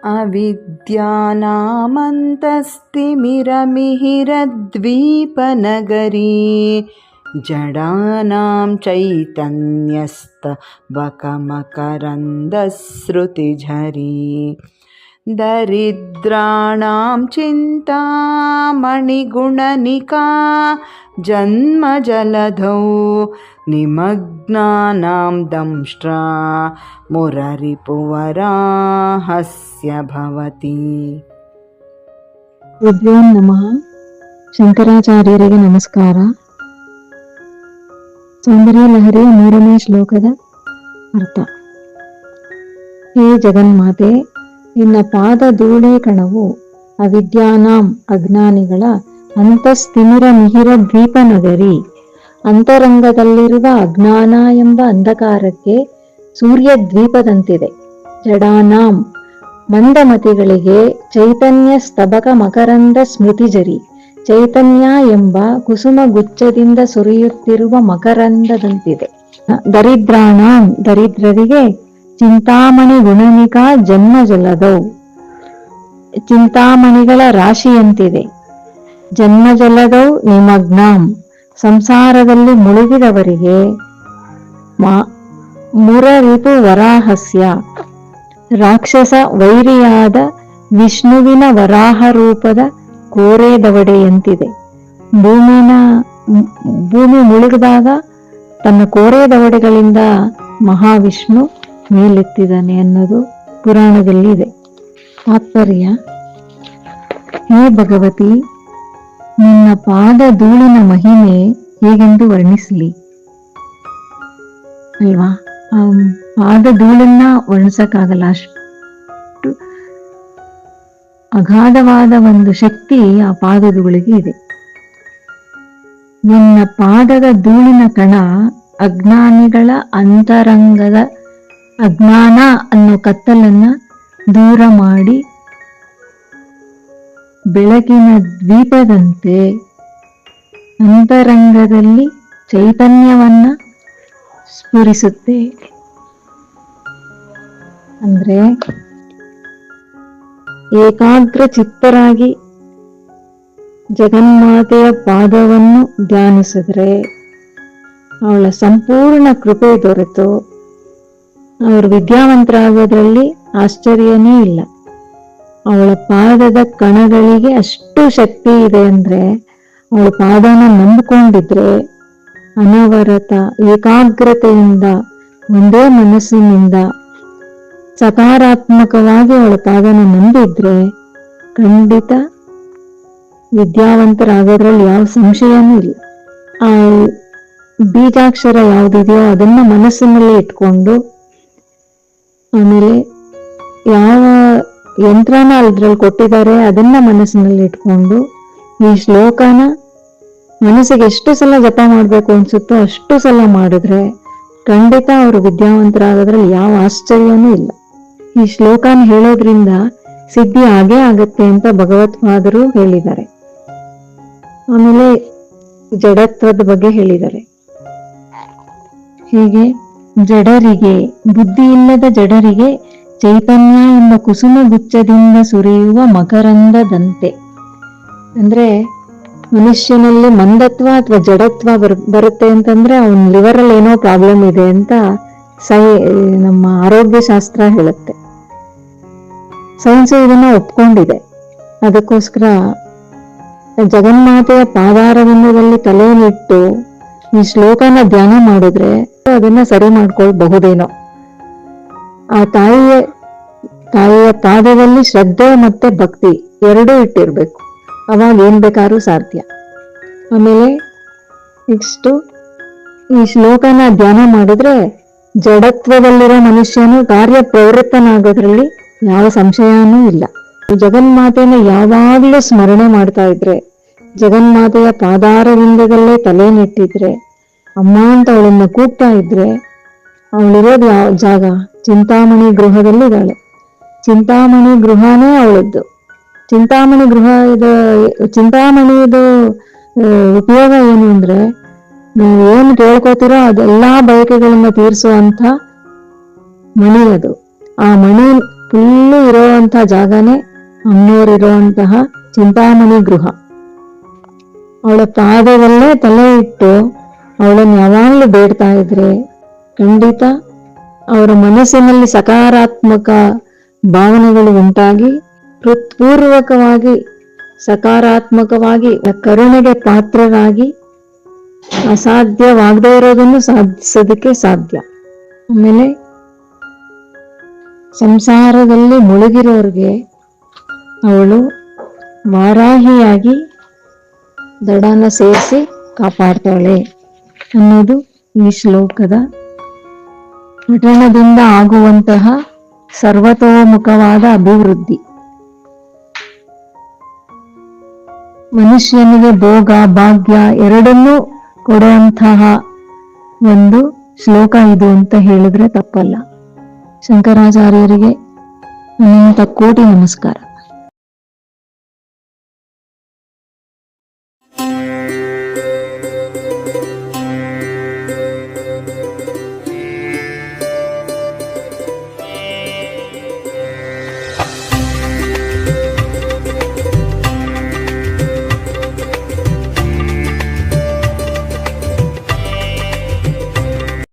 अविद्यानामन्तस्तिमिरमिहिरद्वीपनगरी जडानां चैतन्यस्तबकमकरन्दस्रुतिझरी दरिद्राणां चिन्तामणिगुणनिका जन्मजलधौ निमग्नानां दंष्ट्रा मुररिपुवराहस्य भवति. ಗುರುಭ್ಯೋ ನಮಃ. ಶಂಕರಾಚಾರ್ಯರಿಗೆ ನಮಸ್ಕಾರ. ಸೌಂದರ್ಯ ಲಹರಿಯ 3ನೇ ಶ್ಲೋಕದ ಅರ್ಥ. ಹೇ ಜಗನ್ಮಾತೆ, ನಿನ್ನ ಪಾದ ಧೂಳಿ ಕಣವು ಅವಿದ್ಯಾನಾಂ ಅಜ್ಞಾನಿಗಳ ಅಂತಸ್ತಿಮಿರ ಮಿಹಿರ ದ್ವೀಪ ನಗರಿ, ಅಂತರಂಗದಲ್ಲಿರುವ ಅಜ್ಞಾನ ಎಂಬ ಅಂಧಕಾರಕ್ಕೆ ಸೂರ್ಯ ದ್ವೀಪದಂತಿದೆ. ಜಡಾನಾಂ ಮಂದಮತಿಗಳಿಗೆ ಚೈತನ್ಯ ಸ್ತಬಕ ಮಕರಂದ ಸ್ಮೃತಿಜರಿ, ಚೈತನ್ಯ ಎಂಬ ಕುಸುಮ ಗುಚ್ಛದಿಂದ ಸುರಿಯುತ್ತಿರುವ ಮಕರಂದದಂತಿದೆ. ದರಿದ್ರಾಣಾಂ ದರಿದ್ರರಿಗೆ ಚಿಂತಾಮಣಿ ಗುಣನಿಕಾ ಜನ್ಮ ಜಲದೌ, ಚಿಂತಾಮಣಿಗಳ ರಾಶಿಯಂತಿದೆ. ಜನ್ಮ ಜಲದೌ ನಿಮಗ್ನಾಂ ಸಂಸಾರದಲ್ಲಿ ಮುಳುಗಿದವರಿಗೆ ಮುರರಿಪು ವರಾಹಸ್ಯ ರಾಕ್ಷಸ ವೈರಿಯಾದ ವಿಷ್ಣುವಿನ ವರಾಹ ರೂಪದ ಕೋರೆ ದವಡೆಯಂತಿದೆ. ಭೂಮಿ ಮುಳುಗಿದಾಗ ತನ್ನ ಕೋರೆ ದವಡೆಗಳಿಂದ ಮಹಾವಿಷ್ಣು ಮೇಲೆತ್ತಿದ್ದಾನೆ ಅನ್ನೋದು ಪುರಾಣದಲ್ಲಿ ಇದೆ. ತಾತ್ಪರ್ಯ: ಹೇ ಭಗವತಿ, ನಿನ್ನ ಪಾದ ಧೂಳಿನ ಮಹಿಮೆ ಹೇಗೆಂದು ವರ್ಣಿಸಲಿ ಅಲ್ವಾ? ಆ ಪಾದ ಧೂಳನ್ನ ವರ್ಣಿಸಕ್ಕಾಗಲ್ಲ, ಅಷ್ಟು ಅಗಾಧವಾದ ಒಂದು ಶಕ್ತಿ ಆ ಪಾದ ಧೂಳಿಗೆ ಇದೆ. ನಿನ್ನ ಪಾದದ ಧೂಳಿನ ಕಣ ಅಜ್ಞಾನಿಗಳ ಅಂತರಂಗದ ಅಜ್ಞಾನ ಅನ್ನೋ ಕತ್ತಲನ್ನ ದೂರ ಮಾಡಿ ಬೆಳಕಿನ ದ್ವೀಪದಂತೆ ಅಂತರಂಗದಲ್ಲಿ ಚೈತನ್ಯವನ್ನ ಸ್ಫುರಿಸುತ್ತೆ. ಅಂದ್ರೆ ಏಕಾಗ್ರ ಚಿತ್ತರಾಗಿ ಜಗನ್ಮಾತೆಯ ಪಾದವನ್ನು ಧ್ಯಾನಿಸಿದ್ರೆ ಅವಳ ಸಂಪೂರ್ಣ ಕೃಪೆ ದೊರೆತು ಅವರು ವಿದ್ಯಾವಂತರಾಗೋದ್ರಲ್ಲಿ ಆಶ್ಚರ್ಯನೇ ಇಲ್ಲ. ಅವಳ ಪಾದದ ಕಣಗಳಿಗೆ ಅಷ್ಟು ಶಕ್ತಿ ಇದೆ ಅಂದ್ರೆ ಅವಳ ಪಾದನ ನಂಬಿಕೊಂಡಿದ್ರೆ, ಅನವರತ ಏಕಾಗ್ರತೆಯಿಂದ ಒಂದೇ ಮನಸ್ಸಿನಿಂದ ಸಕಾರಾತ್ಮಕವಾಗಿ ಅವಳ ಪಾದನ ನಂಬಿದ್ರೆ ಖಂಡಿತ ವಿದ್ಯಾವಂತರಾಗೋದ್ರಲ್ಲಿ ಯಾವ ಸಂಶಯನೂ ಇಲ್ಲ. ಆ ಬೀಜಾಕ್ಷರ ಯಾವುದಿದೆಯೋ ಅದನ್ನ ಮನಸ್ಸಿನಲ್ಲೇ ಇಟ್ಕೊಂಡು, ಆಮೇಲೆ ಯಾವ ಯಂತ್ರನ ಅದ್ರಲ್ಲಿ ಕೊಟ್ಟಿದ್ದಾರೆ ಅದನ್ನ ಮನಸ್ಸಿನಲ್ಲಿ ಇಟ್ಕೊಂಡು ಈ ಶ್ಲೋಕನ ಮನಸ್ಸಿಗೆ ಎಷ್ಟು ಸಲ ಜಪ ಮಾಡ್ಬೇಕು ಅನ್ಸುತ್ತೋ ಅಷ್ಟು ಸಲ ಮಾಡಿದ್ರೆ ಖಂಡಿತ ಅವರು ವಿದ್ಯಾವಂತರಾಗೋದ್ರಲ್ಲಿ ಯಾವ ಆಶ್ಚರ್ಯನೂ ಇಲ್ಲ. ಈ ಶ್ಲೋಕನ ಹೇಳೋದ್ರಿಂದ ಸಿದ್ಧಿ ಆಗೇ ಆಗತ್ತೆ ಅಂತ ಭಗವತ್ಪಾದರು ಹೇಳಿದ್ದಾರೆ. ಆಮೇಲೆ ಜಡತ್ವದ ಬಗ್ಗೆ ಹೇಳಿದ್ದಾರೆ. ಹೀಗೆ ಜಡರಿಗೆ, ಬುದ್ಧಿ ಇಲ್ಲದ ಜಡರಿಗೆ ಚೈತನ್ಯ ಎಂಬ ಕುಸುಮ ಗುಚ್ಛದಿಂದ ಸುರಿಯುವ ಮಕರಂದದಂತೆ. ಅಂದ್ರೆ ಮನುಷ್ಯನಲ್ಲಿ ಮಂದತ್ವ ಅಥವಾ ಜಡತ್ವ ಬರುತ್ತೆ ಅಂತಂದ್ರೆ ಅವನ ಲಿವರ್ ಅಲ್ಲಿ ಏನೋ ಪ್ರಾಬ್ಲಮ್ ಇದೆ ಅಂತ ನಮ್ಮ ಆರೋಗ್ಯ ಶಾಸ್ತ್ರ ಹೇಳುತ್ತೆ. ಸೈನ್ಸ್ ಇದನ್ನ ಒಪ್ಕೊಂಡಿದೆ. ಅದಕ್ಕೋಸ್ಕರ ಜಗನ್ಮಾತೆಯ ಪಾದಾರವಿಂದದಲ್ಲಿ ತಲೆಯನ್ನಿಟ್ಟು ಈ ಶ್ಲೋಕನ ಧ್ಯಾನ ಮಾಡಿದ್ರೆ ಅದನ್ನ ಸರಿ ಮಾಡ್ಕೊಳ್ಬಹುದೇನೋ. ಆ ತಾಯಿಯ ಪಾದದಲ್ಲಿ ಶ್ರದ್ಧೆ ಮತ್ತೆ ಭಕ್ತಿ ಎರಡೂ ಇಟ್ಟಿರ್ಬೇಕು, ಅವಾಗ ಏನ್ ಬೇಕಾದ್ರೂ ಸಾಧ್ಯ. ಆಮೇಲೆ ನೆಕ್ಸ್ಟ್ ಈ ಶ್ಲೋಕನ ಧ್ಯಾನ ಮಾಡಿದ್ರೆ ಜಡತ್ವದಲ್ಲಿರೋ ಮನುಷ್ಯನು ಕಾರ್ಯ ಪ್ರವೃತ್ತನಾಗೋದ್ರಲ್ಲಿ ಯಾವ ಸಂಶಯನೂ ಇಲ್ಲ. ಜಗನ್ಮಾತೆನ ಯಾವಾಗ್ಲೂ ಸ್ಮರಣೆ ಮಾಡ್ತಾ ಇದ್ರೆ, ಜಗನ್ಮಾತೆಯ ಪಾದಾರವಿಂದದಲ್ಲೇ ತಲೆ ನೆಟ್ಟಿದ್ರೆ, ಅಮ್ಮ ಅಂತ ಅವಳನ್ನ ಕೂಗ್ತಾ ಇದ್ರೆ, ಅವಳಿರೋದು ಯಾವ ಜಾಗ? ಚಿಂತಾಮಣಿ ಗೃಹದಲ್ಲಿದ್ದಾಳೆ. ಚಿಂತಾಮಣಿ ಗೃಹನೇ ಅವಳದ್ದು. ಚಿಂತಾಮಣಿದು ಉಪಯೋಗ ಏನು ಅಂದ್ರೆ, ನಾವು ಏನು ಕೇಳ್ಕೋತಿರೋ ಅದೆಲ್ಲಾ ಬಯಕೆಗಳನ್ನ ತೀರಿಸುವಂತ ಮಣಿ ಅದು. ಆ ಮಣಿ ಫುಲ್ಲು ಇರೋವಂತಹ ಜಾಗನೇ ಅಮ್ಮನವರಿರುವಂತಹ ಚಿಂತಾಮಣಿ ಗೃಹ. ಅವಳ ಪಾದದಲ್ಲೇ ತಲೆ ಇಟ್ಟು ಅವಳನ್ನು ಯಾವಾಗಲೂ ಬೇಡ್ತಾ ಇದ್ರೆ ಖಂಡಿತ ಅವರ ಮನಸ್ಸಿನಲ್ಲಿ ಸಕಾರಾತ್ಮಕ ಭಾವನೆಗಳು ಉಂಟಾಗಿ ಹೃತ್ಪೂರ್ವಕವಾಗಿ ಸಕಾರಾತ್ಮಕವಾಗಿ ಕರುಣೆಗೆ ಪಾತ್ರರಾಗಿ ಅಸಾಧ್ಯವಾಗದೇ ಇರೋದನ್ನು ಸಾಧಿಸೋದಕ್ಕೆ ಸಾಧ್ಯ. ಆಮೇಲೆ ಸಂಸಾರದಲ್ಲಿ ಮುಳುಗಿರೋರಿಗೆ ಅವಳು ವಾರಾಹಿಯಾಗಿ ದಡನ ಸೇರಿಸಿ ಕಾಪಾಡ್ತಾಳೆ ಅನ್ನೋದು ಈ ಶ್ಲೋಕದ ಪಠಣದಿಂದ ಆಗುವಂತಹ ಸರ್ವತೋಮುಖವಾದ ಅಭಿವೃದ್ಧಿ. ಮನುಷ್ಯನಿಗೆ ಭೋಗ ಭಾಗ್ಯ ಎರಡನ್ನೂ ಕೊಡುವಂತಹ ಒಂದು ಶ್ಲೋಕ ಇದು ಅಂತ ಹೇಳಿದ್ರೆ ತಪ್ಪಲ್ಲ. ಶಂಕರಾಚಾರ್ಯರಿಗೆ ಅನಂತ ಕೋಟಿ ನಮಸ್ಕಾರ.